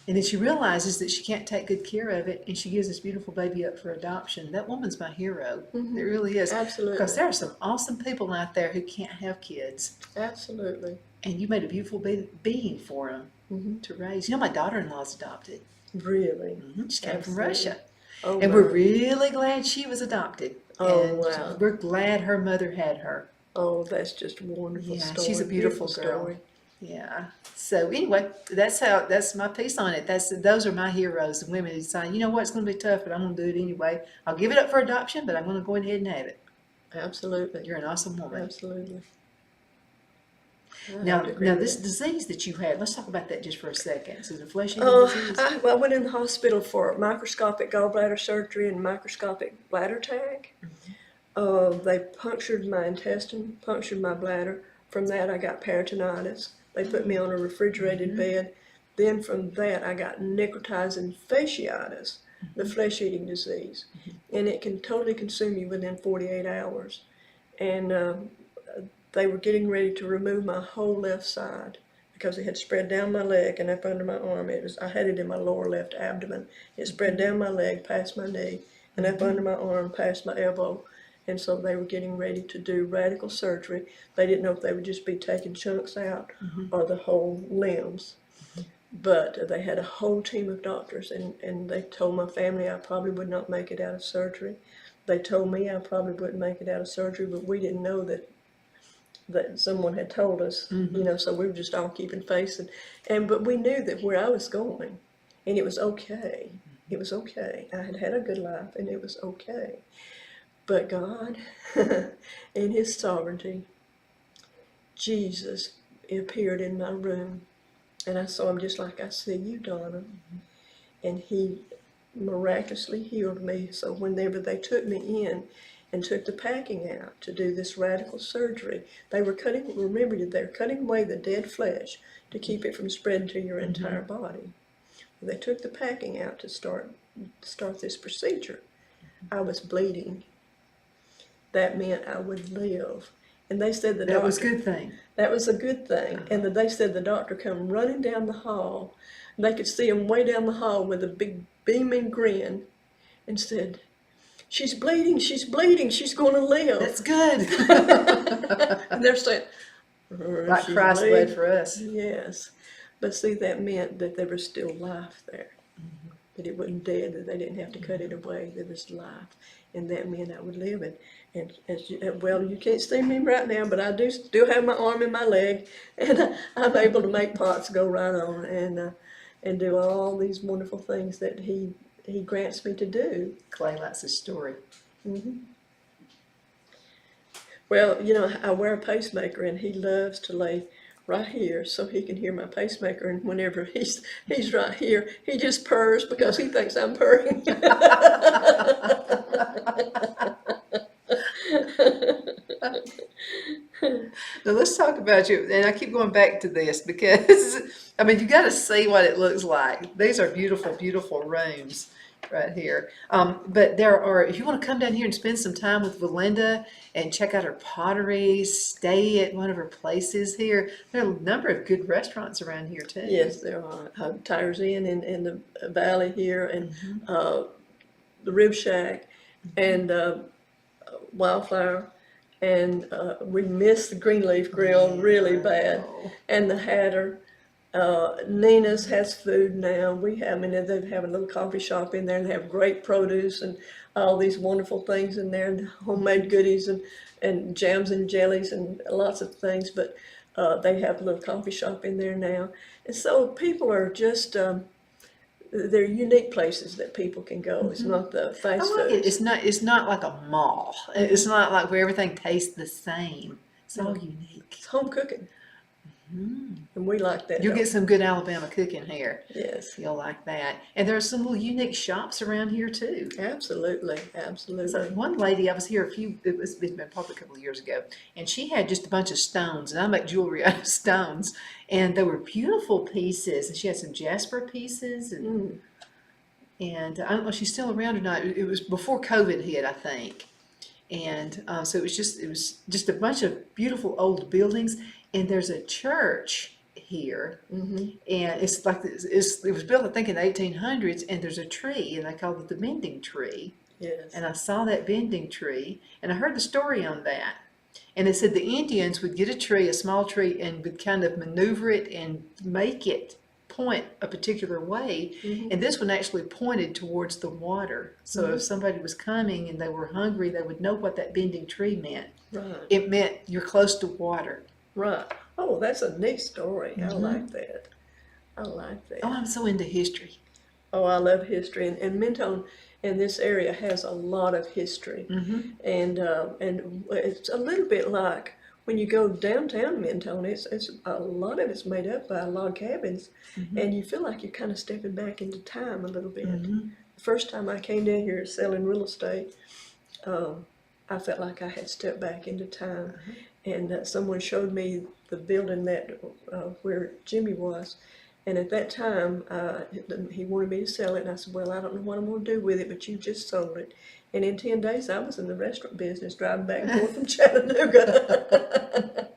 And then she realizes that she can't take good care of it, and she gives this beautiful baby up for adoption. That woman's my hero. It really is. Absolutely. Because there are some awesome people out there who can't have kids. Absolutely. And you made a beautiful being for them to raise. My daughter-in-law's adopted. Really? She came from Russia. Oh, And wow. we're really glad she was adopted. Oh, And wow. we're glad her mother had her. Oh, that's just a wonderful Yeah, story. she's a beautiful girl. Story. Yeah. So anyway, that's my piece on it. Those are my heroes, the women who decide, you know what, it's going to be tough, but I'm going to do it anyway. I'll give it up for adoption, but I'm going to go ahead and have it. Absolutely. You're an awesome woman. Absolutely. Now this disease that you had, let's talk about that just for a second. Is it a flesh-eating disease? I went in the hospital for microscopic gallbladder surgery and microscopic bladder tag. They punctured my intestine, punctured my bladder. From that, I got peritonitis. They put me on a refrigerated bed. Then from that, I got necrotizing fasciitis, the flesh-eating disease. And it can totally consume you within 48 hours. And they were getting ready to remove my whole left side because it had spread down my leg and up under my arm. I had it in my lower left abdomen. It spread down my leg past my knee and up under my arm past my elbow. And so they were getting ready to do radical surgery. They didn't know if they would just be taking chunks out or the whole limbs. But they had a whole team of doctors, and they told my family I probably would not make it out of surgery. They told me I probably wouldn't make it out of surgery, but we didn't know that someone had told us, so we were just all keeping faith. But we knew that where I was going, and it was okay. It was okay. I had had a good life, and it was okay. But God, in His sovereignty, Jesus appeared in my room, and I saw Him just like I see you, Donna. And He miraculously healed me. So whenever they took me in and took the packing out to do this radical surgery, they were cutting away the dead flesh to keep it from spreading to your entire body. They took the packing out to start this procedure. I was bleeding. That meant I would live. And they said That was a good thing. That was a good thing. And they said the doctor come running down the hall. And they could see him way down the hall with a big beaming grin and said, she's bleeding, she's going to live. That's good. And they're saying, like Christ bled for us. Yes. But see, that meant that there was still life there. That it wasn't dead, that they didn't have to cut it away. There was life. And that meant I would live. And you can't see me right now, but I do still have my arm and my leg, and I'm able to make pots go right on and do all these wonderful things that He he grants me to do. Clay likes his story. Well, you know, I wear a pacemaker, and he loves to lay right here so he can hear my pacemaker. And whenever he's right here, he just purrs because he thinks I'm purring. Now let's talk about you. And I keep going back to this because, I mean, you got to see what it looks like. These are beautiful, beautiful rooms right here. But there are, if you want to come down here and spend some time with Valinda and check out her pottery, stay at one of her places here, there are a number of good restaurants around here too. Yes, there are. Tiger's Inn in the valley here, and the Rib Shack, and Wildflower, and we miss the Greenleaf Grill really bad, and the Hatter. Nina's has food now. We have, I mean, they have a little coffee shop in there, and they have great produce and all these wonderful things in there, and homemade goodies and jams and jellies and lots of things. But they have a little coffee shop in there now, and so people are just they're unique places that people can go. It's not the fast I like food. it. It's not like a mall. It's not like where everything tastes the same. It's all unique. It's home cooking, and we like that. You'll don't get some good Alabama cooking here. we? Yes, You'll like that. And there are some little unique shops around here too. absolutely, So absolutely. one lady, I was here it's been probably a couple of years ago, and she had just a bunch of stones, and I make jewelry out of stones, and they were beautiful pieces, and she had some jasper pieces, and I don't know if she's still around or not. It was before COVID hit, I think. And so it was just a bunch of beautiful old buildings, and there's a church here, and it's like it was built I think in the 1800s, and there's a tree, and they call it the bending tree. Yes. And I saw that bending tree, and I heard the story on that. And they said the Indians would get a tree, a small tree, and would kind of maneuver it and make it point a particular way. And this one actually pointed towards the water. So if somebody was coming and they were hungry, they would know what that bending tree meant. Right. It meant you're close to water. Right. Oh, that's a neat story. I like that. I like that. Oh, I'm so into history. Oh, I love history, and Mentone in this area has a lot of history, and it's a little bit like when you go downtown Mentone. It's a lot of it's made up by log cabins, and you feel like you're kind of stepping back into time a little bit. The first time I came down here selling real estate, I felt like I had stepped back into time, and someone showed me the building that where Jimmy was. And at that time, he wanted me to sell it, and I said, well, I don't know what I'm going to do with it, but you just sold it. And in 10 days, I was in the restaurant business, driving back and forth from Chattanooga.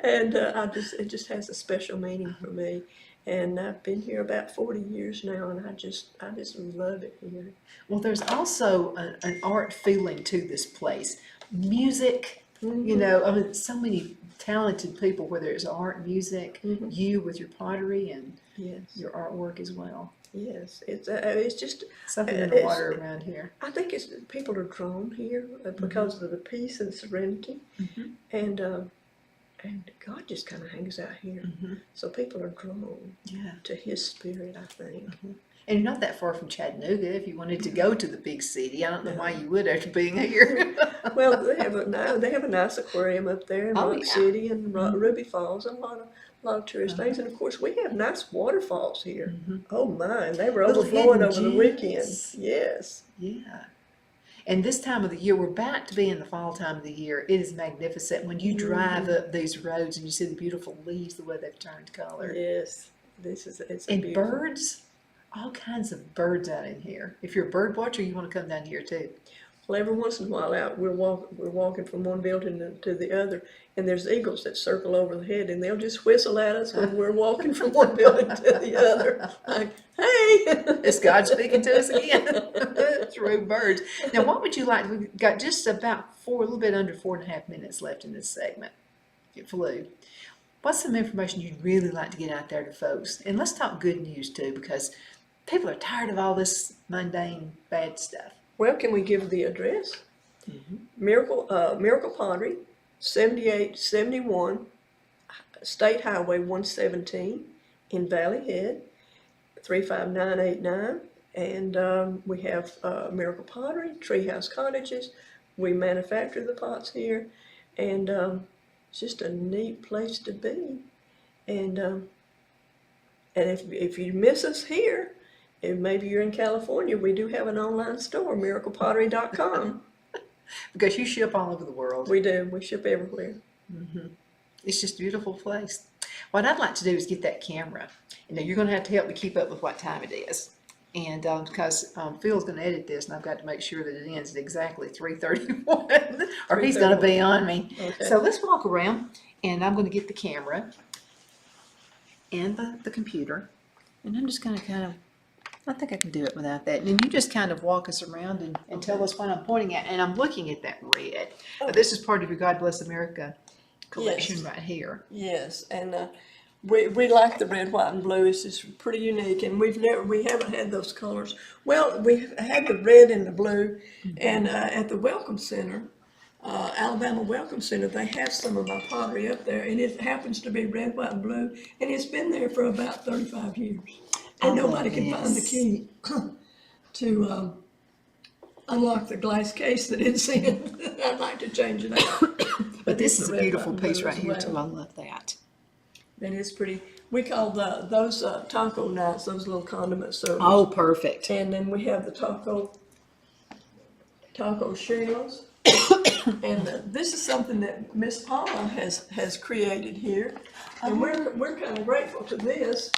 And it just has a special meaning for me. And I've been here about 40 years now, and I just love it here. Well, there's also an art feeling to this place. Music, you know, I mean, so many talented people, whether it's art, music, you with your pottery and Yes. your artwork as well. Yes, it's just Something in the water around here. I think it's people are drawn here because of the peace and serenity, and God just kind of hangs out here, so people are drawn to His Spirit, I think. And you're not that far from Chattanooga. If you wanted to go to the big city, I don't know why you would after being here. Well, they have a nice aquarium up there in Rock City and Ruby Falls, and a lot of tourist things, and of course we have nice waterfalls here. Oh my, they were Little overflowing hidden over the weekend. gems. Yes. Yeah. And this time of the year, we're back to be in the fall time of the year. It is magnificent when you drive up these roads and you see the beautiful leaves, the way they've turned color. Yes, it's And beautiful. birds, all kinds of birds out in here. If you're a bird watcher, you want to come down here too. Well, every once in a while we're walking from one building to the other, and there's eagles that circle over the head, and they'll just whistle at us when we're walking from one building to the other. Like, hey! Is God speaking to us again? Through birds. Now, what would you like? We've got just about a little bit under 4.5 minutes left in this segment. It flew. What's some information you'd really like to get out there to folks? And let's talk good news too, because people are tired of all this mundane, bad stuff. Well, can we give the address? Miracle Pottery, 7871 State Highway 117 in Valley Head, 35989. And we have Miracle Pottery, Treehouse Cottages. We manufacture the pots here, and it's just a neat place to be. And if you miss us here, and maybe you're in California, we do have an online store, miraclepottery.com. Because you ship all over the world. We do. We ship everywhere. It's just a beautiful place. What I'd like to do is get that camera. You're going to have to help me keep up with what time it is. And because Phil's going to edit this, and I've got to make sure that it ends at exactly 3:31, or he's going to be on me. Okay. So let's walk around, and I'm going to get the camera and the computer, and I'm just going to I think I can do it without that. And then you just kind of walk us around and tell us what I'm pointing at. And I'm looking at that red. This is part of your God Bless America collection right here. Yes, and we like the red, white, and blue. It's just pretty unique, and we haven't had those colors. Well, we had the red and the blue, and at the Welcome Center, Alabama Welcome Center, they have some of my pottery up there, and it happens to be red, white, and blue, and it's been there for about 35 years, and nobody can find the key to unlock the glass case that it's in. I'd like to change it out. But this is a beautiful piece right here too. I love that. That is pretty. We call those taco nights, those little condiment servers. Oh, perfect. And then we have the taco shells. And this is something that Miss Paula has created here, and we're kind of grateful to this.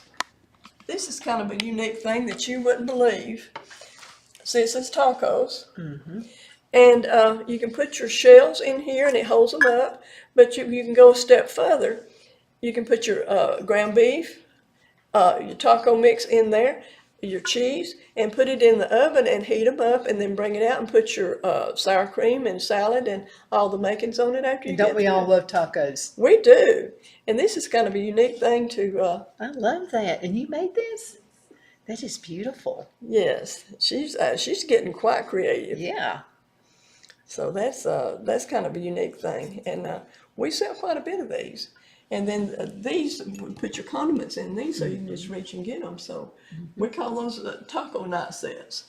This is kind of a unique thing that you wouldn't believe. See, it says tacos. And you can put your shells in here and it holds them up, but you can go a step further. You can put your ground beef, your taco mix in there, your cheese, and put it in the oven and heat them up, and then bring it out and put your sour cream and salad and all the makings on it after you get Don't we all love tacos? We do. And this is kind of a unique thing to... I love that. And you made this? That is beautiful. Yes. She's getting quite creative. Yeah. So that's kind of a unique thing. And we sell quite a bit of these. And then these, put your condiments in these so you can just reach and get them. So we call those taco night sets.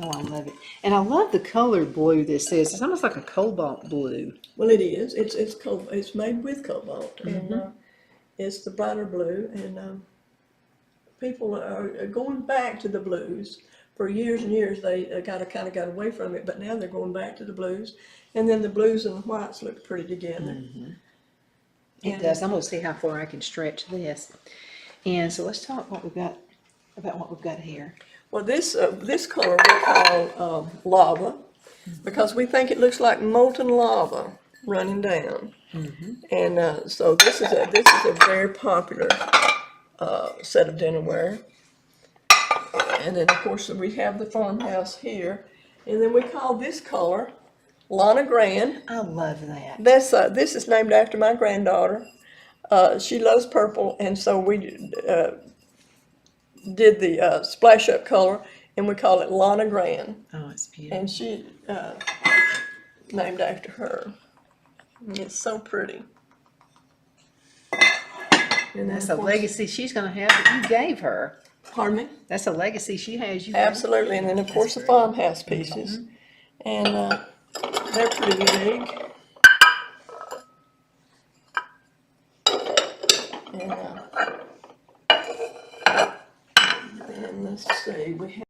Oh, I love it. And I love the color blue this is. It's almost like a cobalt blue. Well, it is. It's made with cobalt. And it's the brighter blue. And people are going back to the blues. For years and years, they kind of got away from it. But now they're going back to the blues. And then the blues and the whites look pretty together. It does. I'm going to see how far I can stretch this. And so let's talk about what we've got here. Well, this color we call lava, because we think it looks like molten lava running down. And so this is a very popular set of dinnerware. And then of course we have the farmhouse here, and then we call this color Lana Grand. I love that. This is named after my granddaughter. She loves purple, and so we did the splash up color, and we call it Lana Grand. Oh, it's beautiful. And she named after her. It's so pretty. And that's a legacy she's going to have that you gave her. Pardon me? That's a legacy she has. Absolutely. And then of course the farmhouse pieces. And they're pretty unique. And let's see, we